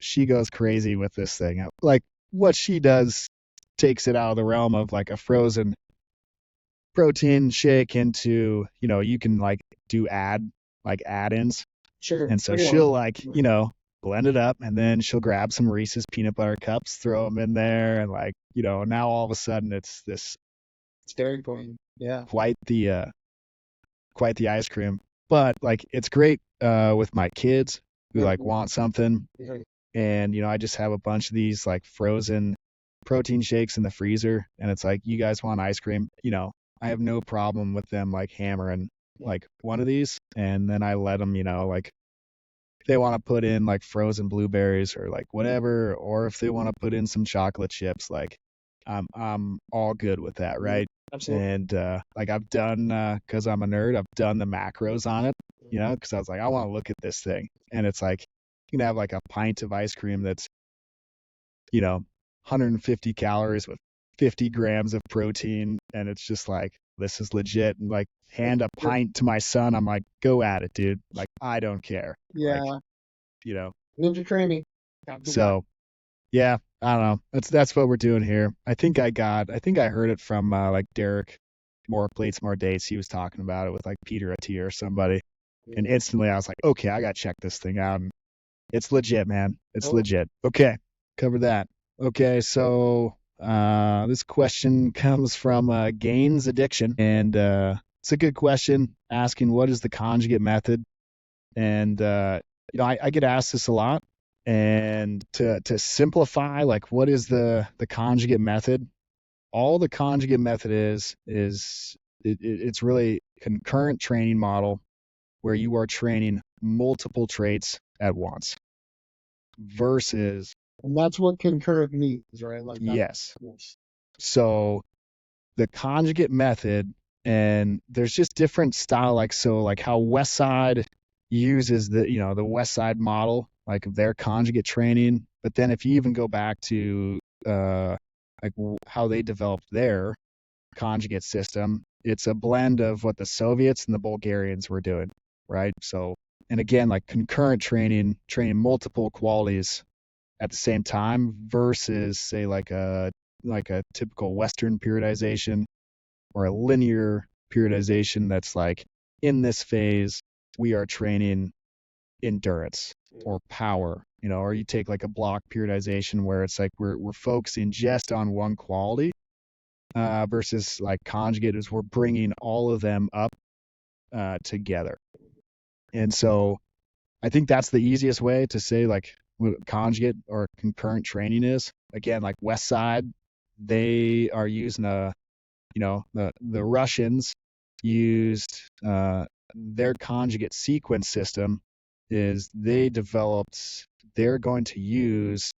she goes crazy with this thing. Like what she does takes it out of the realm of like a frozen protein shake into, you can like do add-ins. sure. And so she'll like, blend it up, and then she'll grab some Reese's peanut butter cups, throw them in there, and like, now all of a sudden it's this It's Dairy Queen. Yeah. quite the ice cream. But like it's great with my kids who like want something, and I just have a bunch of these like frozen protein shakes in the freezer, and it's like, you guys want ice cream? I have no problem with them like hammering like one of these, and then I let them, like if they want to put in like frozen blueberries or like whatever, or if they want to put in some chocolate chips, like I'm all good with that, right? Absolutely. And like I've done, because I'm a nerd, I've done the macros on it, because I was like, I want to look at this thing, and it's like you can have like a pint of ice cream that's 150 calories with 50 grams of protein, and it's just like, this is legit. And like hand a pint to my son, I'm like, go at it, dude. Like I don't care. Yeah. Like, Ninja Creamy. so yeah, I don't know. That's what we're doing here. I think I heard it from like Derek, More Plates, More Dates. He was talking about it with like Peter Attia or somebody. And instantly I was like, okay, I gotta check this thing out. And it's legit, man. It's legit. Okay, cover that. Okay, so this question comes from Gaines Addiction, and it's a good question, asking what is the conjugate method. And I get asked this a lot. And to simplify, like, what is the conjugate method? All the conjugate method is it's really concurrent training model where you are training multiple traits at once versus And that's what concurrent means, right? Like that. yes. So the conjugate method, and there's just different style, like how West Side uses the West Side model, like their conjugate training. But then if you even go back to how they developed their conjugate system, it's a blend of what the Soviets and the Bulgarians were doing, right? So, and again, like concurrent training multiple qualities at the same time versus say like a typical Western periodization or a linear periodization that's like, in this phase we are training endurance or power, or you take like a block periodization where it's like we're focusing just on one quality, versus like conjugate is we're bringing all of them up together. And so I think that's the easiest way to say like what conjugate or concurrent training is. Again, like West Side, they are using the Russians used their conjugate sequence system is they're going to use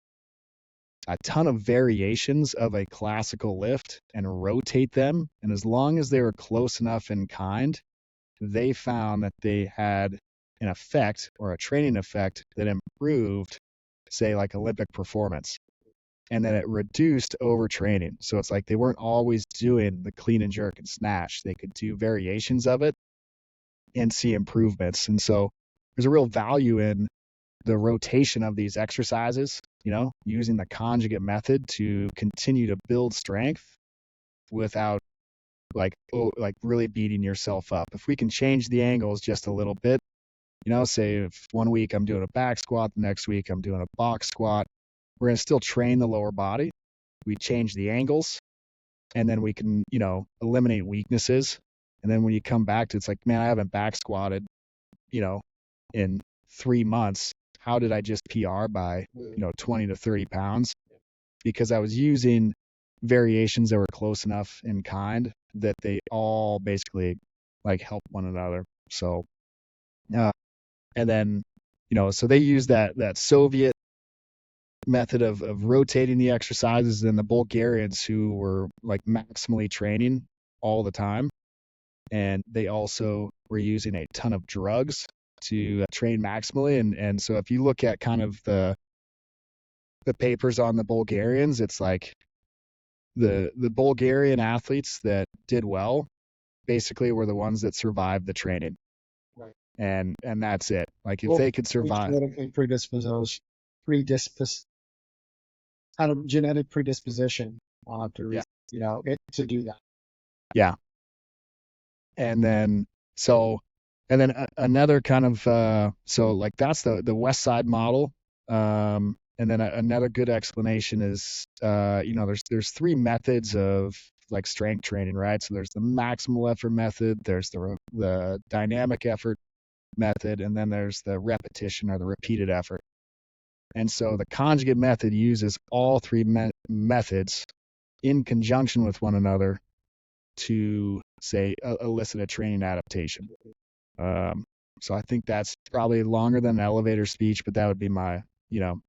a ton of variations of a classical lift and rotate them. And as long as they were close enough in kind, they found that they had an effect or a training effect that improved, say, like Olympic performance. And then it reduced overtraining. So it's like they weren't always doing the clean and jerk and snatch. They could do variations of it and see improvements. And so there's a real value in the rotation of these exercises, using the conjugate method to continue to build strength without like really beating yourself up. If we can change the angles just a little bit, say if one week I'm doing a back squat, the next week I'm doing a box squat, we're going to still train the lower body. We change the angles, and then we can, eliminate weaknesses. And then when you come back to, it's like, man, I haven't back squatted, in 3 months. How did I just PR by, 20 to 30 pounds? Because I was using variations that were close enough in kind that they all basically like help one another. So, and then, so they use that Soviet method of rotating the exercises, and the Bulgarians who were like maximally training all the time. And they also were using a ton of drugs to train maximally. And so if you look at kind of the papers on the Bulgarians, it's like the Bulgarian athletes that did well basically were the ones that survived the training. Right. And that's it. Like if they could survive. Genetically kind of genetic predisposition to to do that. Yeah. And then another kind of so like that's the West Side model. And then another good explanation is there's 3 methods of like strength training, right? So there's the maximal effort method, there's the dynamic effort method, and then there's the repetition or the repeated effort. And so the conjugate method uses all 3 methods in conjunction with one another to say elicit a training adaptation. So I think that's probably longer than an elevator speech, but that would be my,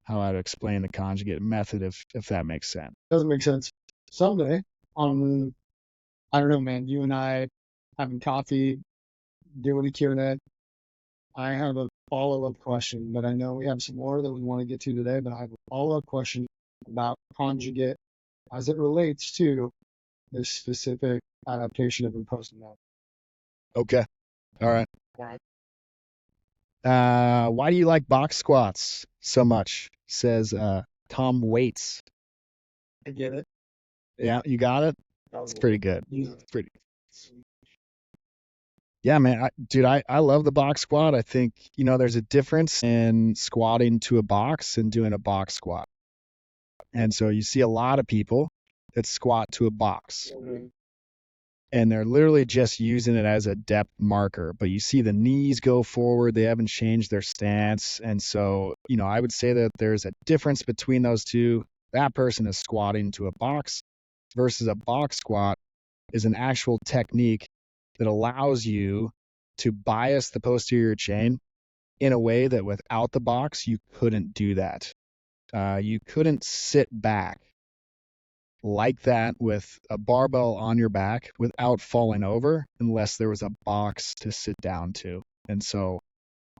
how I'd explain the conjugate method if that makes sense. Doesn't make sense. Someday I don't know, man, you and I having coffee, doing a Q&A, I have a follow-up question, but I know we have some more that we want to get to today, but I have a follow-up question about conjugate as it relates to this specific adaptation of imposing that. Okay. All right. Why do you like box squats so much? Says Tom Waits. I get it. Yeah, you got it? It's pretty good. It's pretty. Yeah, man. I love the box squat. I think, there's a difference in squatting to a box and doing a box squat. And so you see a lot of people that squat to a box. Mm-hmm. And they're literally just using it as a depth marker. But you see the knees go forward. They haven't changed their stance. And so, I would say that there's a difference between those two. That person is squatting to a box versus a box squat is an actual technique that allows you to bias the posterior chain in a way that without the box, you couldn't do that. You couldn't sit back like that with a barbell on your back without falling over unless there was a box to sit down to. And so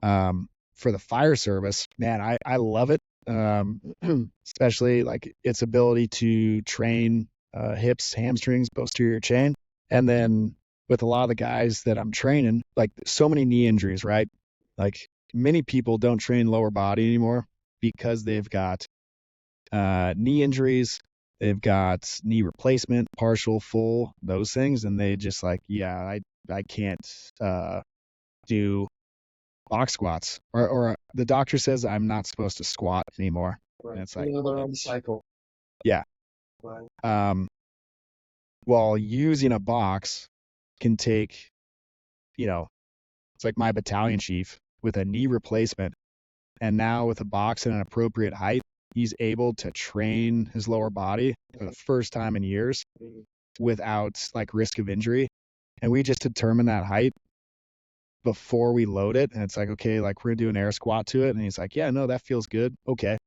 for the fire service, man, I love it, especially like its ability to train hips, hamstrings, posterior chain. And then with a lot of the guys that I'm training, like so many knee injuries, right? Like many people don't train lower body anymore because they've got knee injuries, they've got knee replacement, partial, full, those things. And they just like, yeah, I can't do box squats or the doctor says I'm not supposed to squat anymore. Right. And it's like, they're on the cycle. yeah. Right. While using a box can take, it's like my battalion chief with a knee replacement. And now with a box at an appropriate height, he's able to train his lower body for the first time in years without like risk of injury. And we just determine that height before we load it. And it's like, okay, like we're gonna do an air squat to it. And he's like, yeah, no, that feels good. Okay.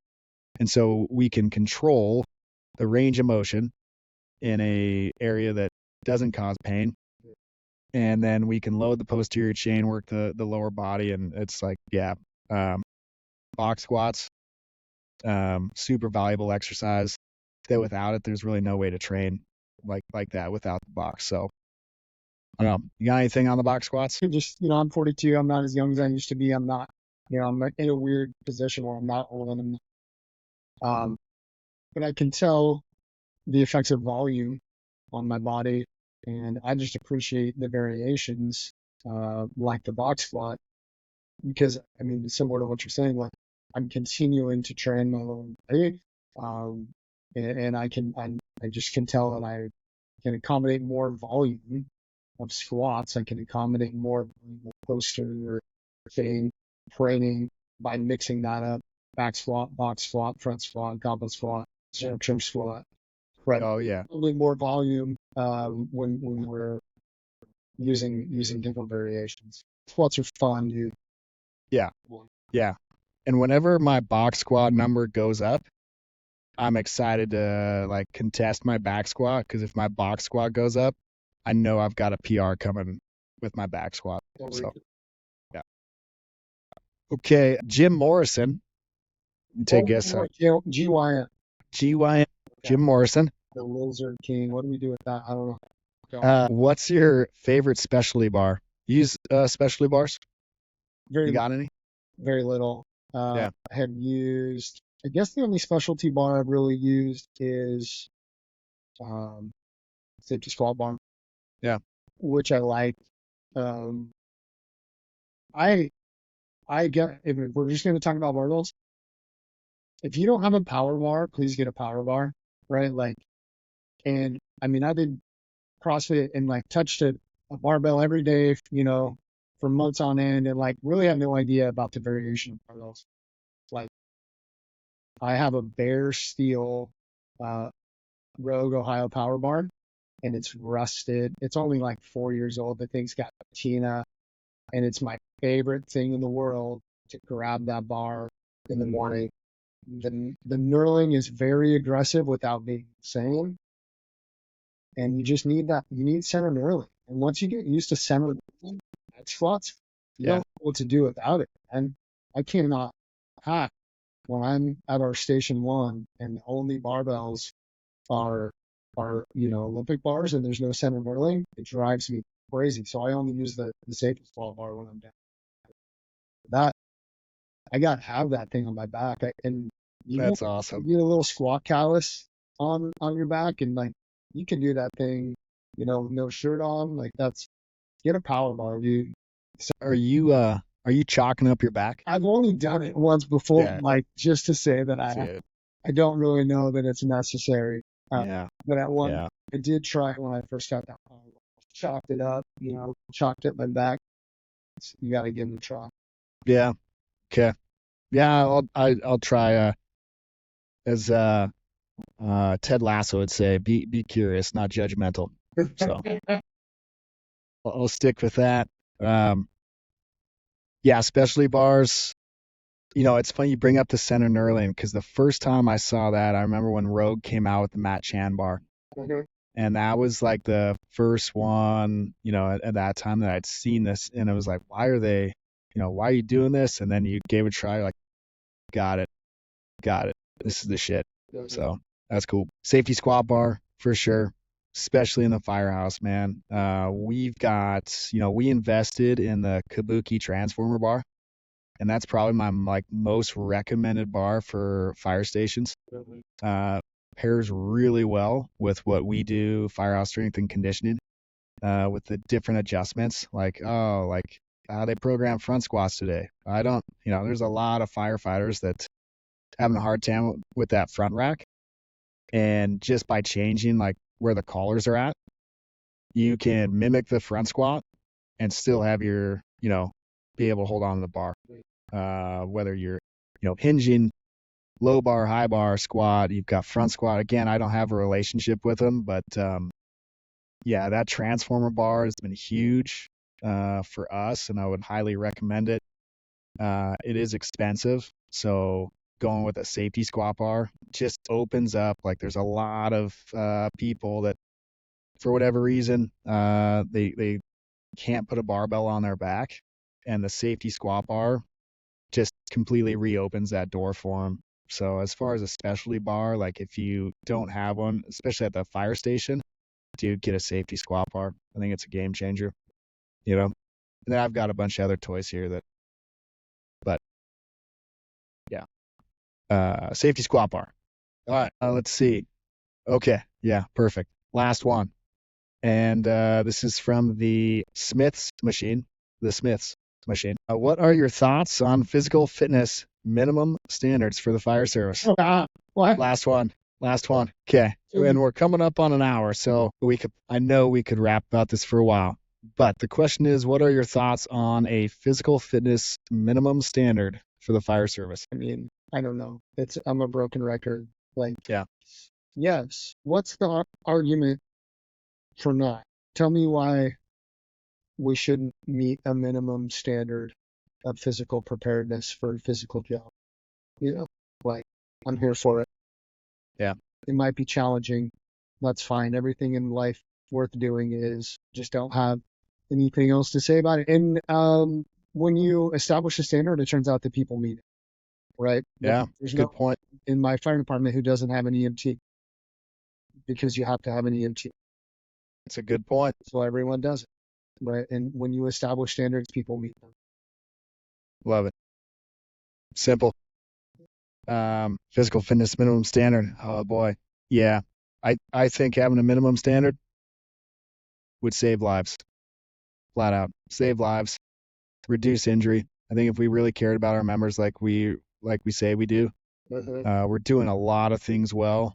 And so we can control the range of motion in a area that doesn't cause pain. And then we can load the posterior chain, work the lower body. And it's like, yeah, box squats, super valuable exercise that without it, there's really no way to train like that without the box. So I don't know. You got anything on the box squats? Just, I'm 42. I'm not as young as I used to be. I'm not, I'm in a weird position where I'm not old and but I can tell the effects of volume on my body, and I just appreciate the variations, like the box squat, because I mean, similar to what you're saying, like I'm continuing to train my lower body, and I just can tell that can accommodate more volume of squats. I can accommodate more poster, fitting, training by mixing that up. Back squat, box squat, front squat, goblet squat, trim squat. Right. Oh yeah. Probably more volume when we're using different variations. Squats are fun, dude. Yeah. Yeah. And whenever my box squat number goes up, I'm excited to like contest my back squat, because if my box squat goes up, I know I've got a PR coming with my back squat. So yeah. Okay, Jim Morrison. Take a guess. GYN. GYN. Jim Morrison. The Lizard King. What do we do with that? I don't know. What's your favorite specialty bar? Use specialty bars? Very, You got any? very little. Yeah. I have used, I guess the only specialty bar I've really used is safety squat bar. Yeah. Which I like. I get, if we're just going to talk about barbells, if you don't have a power bar, please get a power bar, right? Like, and I mean, I did CrossFit and like touched a barbell every day, for months on end, and like really have no idea about the variation of barbells. Like, I have a bare steel Rogue Ohio power bar, and it's rusted. It's only like 4 years old. The thing's got patina, and it's my favorite thing in the world to grab that bar in the morning. The knurling is very aggressive without being insane, and you just need that. You need center knurling, and once you get used to center knurling, back squats, you don't know what to do without it. And I cannot hack when I'm at our station one, and the only barbells are Olympic bars, and there's no center knurling. It drives me crazy. So I only use the safety squat bar when I'm down. That I got to have that thing on my back, and That's awesome. You get a little squat callus on your back, and like you can do that thing, no shirt on. Like get a power bar, dude. So, are you chalking up your back? I've only done it once before, like just to say that I don't really know that it's necessary. But at one, I did try it when I first got that power bar. Chalked it up, chalked it my back. You got to give it a try. Yeah. Okay. Yeah, I'll try. As Ted Lasso would say, be curious, not judgmental. So I'll stick with that. Yeah, specialty bars. It's funny you bring up the center knurling, because the first time I saw that, I remember when Rogue came out with the Matt Chan bar. Mm-hmm. And that was like the first one, at that time that I'd seen this, and it was like, why are you doing this? And then you gave it a try, like, got it. This is the shit. So that's cool. Safety squat bar for sure, especially in the firehouse, man. We've got, we invested in the Kabuki transformer bar, and that's probably my most recommended bar for fire stations. Pairs really well with what we do, firehouse strength and conditioning, with the different adjustments, like how they program front squats today. There's a lot of firefighters that having a hard time with that front rack, and just by changing like where the collars are at, you can mimic the front squat and still have your, be able to hold on to the bar. Whether you're, hinging, low bar, high bar, squat, you've got front squat. Again, I don't have a relationship with them, but that transformer bar has been huge for us, and I would highly recommend it. It is expensive, so going with a safety squat bar just opens up, like there's a lot of people that for whatever reason they can't put a barbell on their back, and the safety squat bar just completely reopens that door for them. So as far as a specialty bar, like if you don't have one, especially at the fire station, dude, get a safety squat bar. I think it's a game changer, And then I've got a bunch of other toys here but yeah. Safety squat bar. All right, let's see. Okay, yeah, perfect. Last one. And this is from the Smiths machine. What are your thoughts on physical fitness minimum standards for the fire service? What? Last one. Last one. Okay. And we're coming up on an hour, so I know we could rap about this for a while. But the question is, what are your thoughts on a physical fitness minimum standard for the fire service? I mean, I don't know. I'm a broken record. Like, Yeah. yes. What's the argument for not? Tell me why we shouldn't meet a minimum standard of physical preparedness for a physical job. Like, I'm here for it. Yeah. It might be challenging. That's fine. Everything in life worth doing is just don't have anything else to say about it. And when you establish a standard, it turns out that people meet it, right? Yeah. There's Good no point. in my fire department who doesn't have an EMT because you have to have an EMT. It's a good point. So everyone does it, right? And when you establish standards, people meet them. Love it. Simple. Physical fitness minimum standard. Oh boy. Yeah. I think having a minimum standard would save lives. Flat out. Save lives. Reduce injury. I think if we really cared about our members like we say we do, we're doing a lot of things well,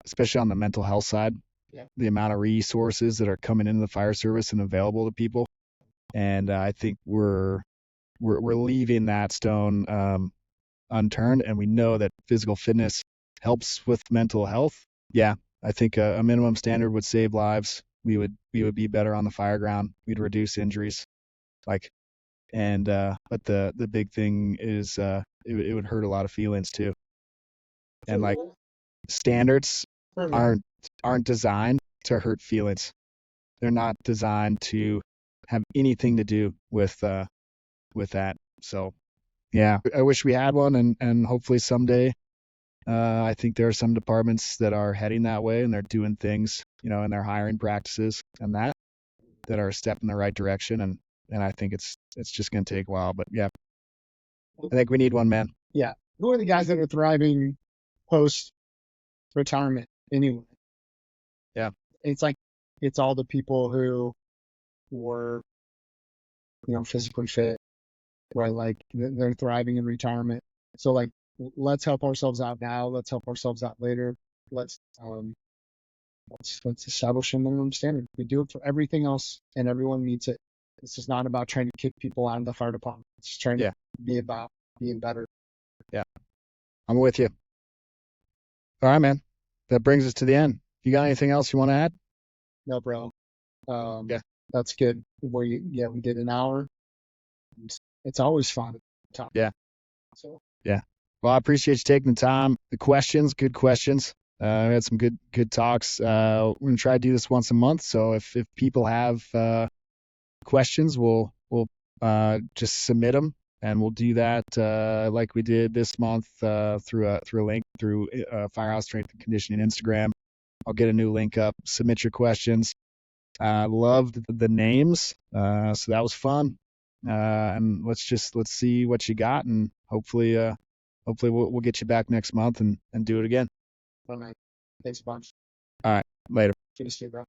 especially on the mental health side. Yeah. The amount of resources that are coming into the fire service and available to people. And I think we're leaving that stone unturned, and we know that physical fitness helps with mental health. Yeah, I think a minimum standard would save lives. We would be better on the fire ground. We'd reduce injuries. But the big thing is it would hurt a lot of feelings too. And like standards aren't designed to hurt feelings. They're not designed to have anything to do with that. So yeah, I wish we had one, and hopefully someday. I think there are some departments that are heading that way, and they're doing things, in their hiring practices and that are a step in the right direction. And I think it's just going to take a while, but yeah, I think we need one, man. Yeah. Who are the guys that are thriving post retirement anyway? Yeah. It's all the people who were, physically fit, right? Like they're thriving in retirement. So like, let's help ourselves out now. Let's help ourselves out later. Let's establish a minimum standard. We do it for everything else, and everyone meets it. This is not about trying to kick people out of the fire department. It's trying to be about being better. Yeah, I'm with you. All right, man. That brings us to the end. You got anything else you want to add? No, bro. Yeah. That's good. We did an hour. It's always fun to talk. Yeah. So. Yeah. Well, I appreciate you taking the time. The questions, good questions. We had some good talks. We're gonna try to do this once a month. So if people have questions, we'll just submit them, and we'll do that like we did this month through a link through Firehouse Strength and Conditioning Instagram. I'll get a new link up. Submit your questions. Loved the names, so that was fun. And let's see what you got, and hopefully we'll get you back next month and do it again. All right. Thanks a bunch. All right. Later. Good to see you, bro.